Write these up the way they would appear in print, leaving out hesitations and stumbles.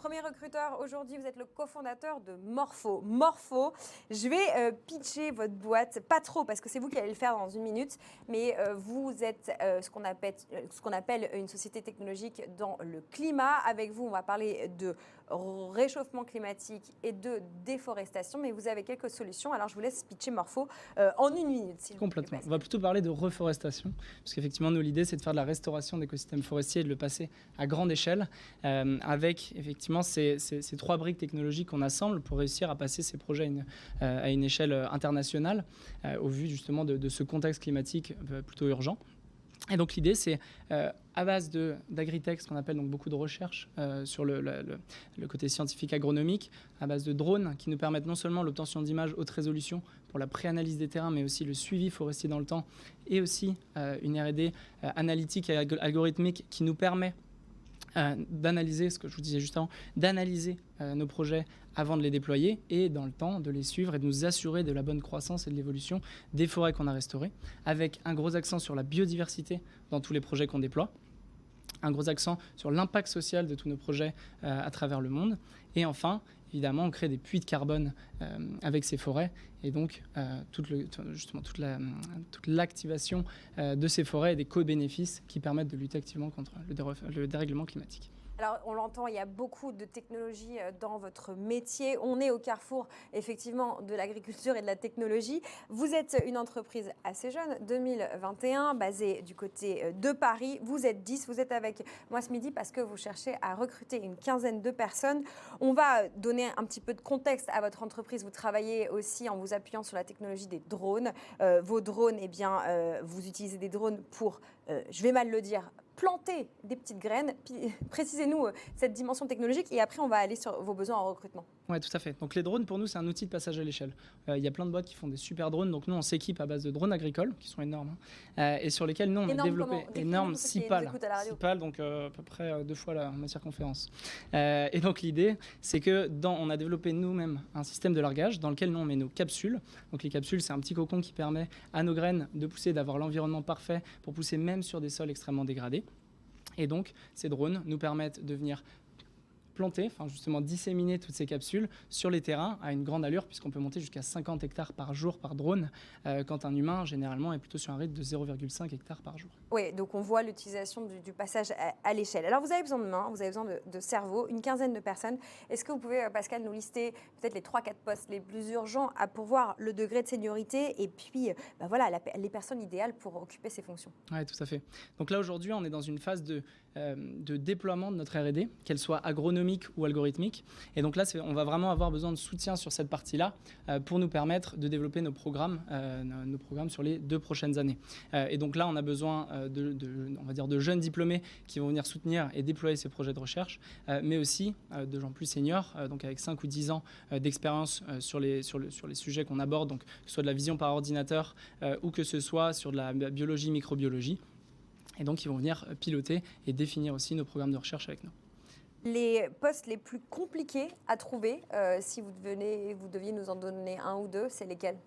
premier recruteur aujourd'hui, vous êtes le cofondateur de Morpho. Morpho, je vais pitcher votre boîte, pas trop parce que c'est vous qui allez le faire dans une minute, mais vous êtes ce qu'on appelle une société technologique dans le climat. Avec vous, on va parler de réchauffement climatique et de déforestation, mais vous avez quelques solutions. Alors, je vous laisse pitcher Morpho en une minute. S'il vous plaît. Complètement. On va plutôt parler de reforestation, parce qu'effectivement, nous, l'idée, c'est de faire de la restauration d'écosystèmes forestiers et de le passer à grande échelle, avec effectivement ces trois briques technologiques qu'on assemble pour réussir à passer ces projets à une échelle internationale, au vu justement de ce contexte climatique plutôt urgent. Et donc l'idée, c'est à base d'agritech, ce qu'on appelle donc beaucoup de recherche sur le côté scientifique agronomique, à base de drones qui nous permettent non seulement l'obtention d'images haute résolution pour la préanalyse des terrains, mais aussi le suivi forestier dans le temps, et aussi une R&D analytique et algorithmique qui nous permet d'analyser, ce que je vous disais juste avant, d'analyser nos projets avant de les déployer et dans le temps de les suivre et de nous assurer de la bonne croissance et de l'évolution des forêts qu'on a restaurées, avec un gros accent sur la biodiversité dans tous les projets qu'on déploie, un gros accent sur l'impact social de tous nos projets à travers le monde, et enfin, évidemment, on crée des puits de carbone avec ces forêts, et donc toute l'activation de ces forêts et des co-bénéfices qui permettent de lutter activement contre le dérèglement climatique. Alors, on l'entend, il y a beaucoup de technologies dans votre métier. On est au carrefour, effectivement, de l'agriculture et de la technologie. Vous êtes une entreprise assez jeune, 2021, basée du côté de Paris. Vous êtes 10, vous êtes avec moi ce midi parce que vous cherchez à recruter une quinzaine de personnes. On va donner un petit peu de contexte à votre entreprise. Vous travaillez aussi en vous appuyant sur la technologie des drones. Vos drones, eh bien, vous utilisez des drones pour, je vais mal le dire, planter des petites graines. Précisez-nous cette dimension technologique et après on va aller sur vos besoins en recrutement. Oui, tout à fait. Donc les drones, pour nous, c'est un outil de passage à l'échelle. Il y a plein de boîtes qui font des super drones. Donc nous, on s'équipe à base de drones agricoles, qui sont énormes, et sur lesquels nous, on a développé énormes 6 pales. 6 pales, donc à peu près 2 fois la circonférence. Et donc l'idée, c'est que on a développé nous-mêmes un système de largage dans lequel nous, on met nos capsules. Donc les capsules, c'est un petit cocon qui permet à nos graines de pousser, d'avoir l'environnement parfait pour pousser même sur des sols extrêmement dégradés. Et donc, ces drones nous permettent de venir planter, enfin justement disséminer toutes ces capsules sur les terrains à une grande allure, puisqu'on peut monter jusqu'à 50 hectares par jour par drone, quand un humain, généralement, est plutôt sur un rythme de 0,5 hectares par jour. Oui, donc on voit l'utilisation du passage à l'échelle. Alors, vous avez besoin de mains, vous avez besoin de cerveau, une quinzaine de personnes. Est-ce que vous pouvez, Pascal, nous lister peut-être les 3-4 postes les plus urgents à pourvoir le degré de seniorité et puis voilà, les personnes idéales pour occuper ces fonctions? Oui, tout à fait. Donc là, aujourd'hui, on est dans une phase de déploiement de notre R&D, qu'elle soit agronomique ou algorithmique. Et donc là, on va vraiment avoir besoin de soutien sur cette partie-là pour nous permettre de développer nos programmes sur les 2 prochaines années. Et donc là, on a besoin on va dire de jeunes diplômés qui vont venir soutenir et déployer ces projets de recherche, mais aussi de gens plus seniors, donc avec 5 ou 10 ans d'expérience sur les sujets qu'on aborde, donc que ce soit de la vision par ordinateur ou que ce soit sur de la biologie, microbiologie. Et donc, ils vont venir piloter et définir aussi nos programmes de recherche avec nous. Les postes les plus compliqués à trouver, si vous deviez nous en donner un ou deux, c'est lesquels?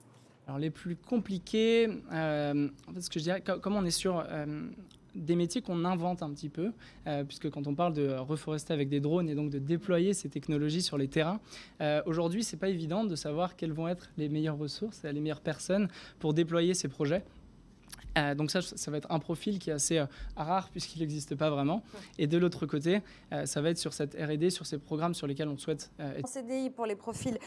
Alors, les plus compliqués, en fait, ce que je dirais, comme on est sur des métiers qu'on invente un petit peu, puisque quand on parle de reforester avec des drones et donc de déployer ces technologies sur les terrains, aujourd'hui, c'est pas évident de savoir quelles vont être les meilleures ressources, les meilleures personnes pour déployer ces projets. Donc ça va être un profil qui est assez rare puisqu'il n'existe pas vraiment. Et de l'autre côté, ça va être sur cette R&D, sur ces programmes sur lesquels on souhaite être. En CDI pour les profils,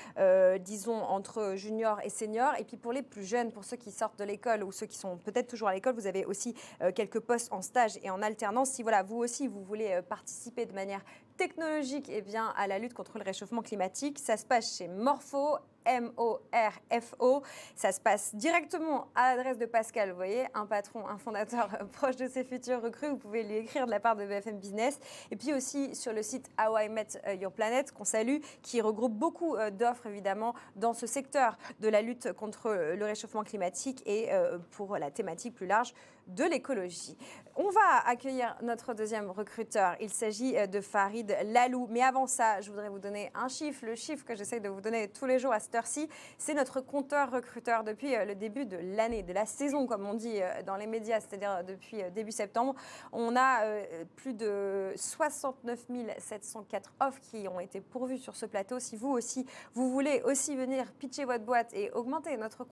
disons, entre juniors et seniors. Et puis pour les plus jeunes, pour ceux qui sortent de l'école ou ceux qui sont peut-être toujours à l'école, vous avez aussi quelques postes en stage et en alternance. Si voilà, vous aussi, vous voulez participer de manière technologique à la lutte contre le réchauffement climatique, ça se passe chez Morpho. M-O-R-F-O. Ça se passe directement à l'adresse de Pascal, vous voyez, un patron, un fondateur proche de ses futurs recrues. Vous pouvez lui écrire de la part de BFM Business. Et puis aussi sur le site How I Met Your Planet, qu'on salue, qui regroupe beaucoup d'offres, évidemment, dans ce secteur de la lutte contre le réchauffement climatique et pour la thématique plus large de l'écologie. On va accueillir notre deuxième recruteur. Il s'agit de Farid Lalou. Mais avant ça, je voudrais vous donner un chiffre. Le chiffre que j'essaie de vous donner tous les jours à cette heure-ci, c'est notre compteur recruteur depuis le début de l'année, de la saison, comme on dit dans les médias, c'est-à-dire depuis début septembre. On a plus de 69 704 offres qui ont été pourvues sur ce plateau. Si vous aussi, vous voulez aussi venir pitcher votre boîte et augmenter notre